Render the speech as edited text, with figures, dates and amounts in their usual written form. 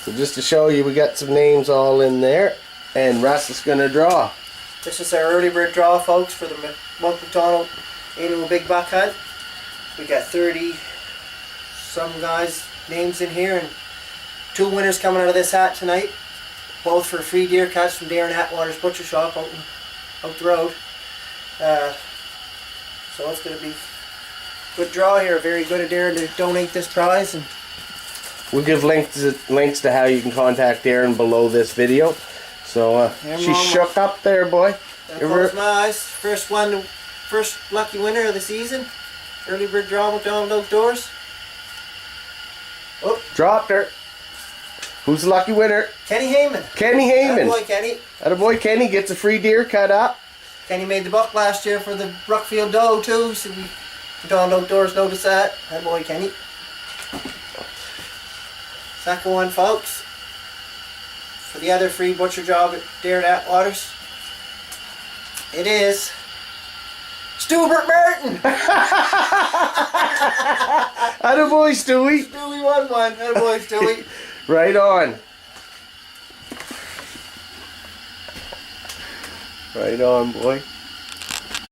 So just to show you, we got some names all in there, and Russ is going to draw. This is our early bird draw, folks, for the MacDonald Annual Big Buck Hunt. We got 30 some guys' names in here, and 2 winners coming out of this hat tonight, both for free deer cuts from Darren Atwater's Butcher Shop out the road. So it's going to be a good draw here. Very good of Darren to donate this prize. And we'll give links to how you can contact Darren below this video. So she's shook up there, boy. Close my eyes. First lucky winner of the season. Early bird draw, MacDonald Outdoors. Oh. Dropped her. Who's the lucky winner? Kenny Heyman. Kenny Heyman. Attaboy, Kenny. Attaboy, Kenny gets a free deer cut up. Kenny made the buck last year for the Brookfield Doe too, so MacDonald Outdoors noticed that. Attaboy, Kenny. Second one, folks. For the other free butcher job at Darren Atwater's. It is Stuart Martin. Attaboy, Stewie. Stewie won one. Attaboy, Stewie. Right on. Right on, boy.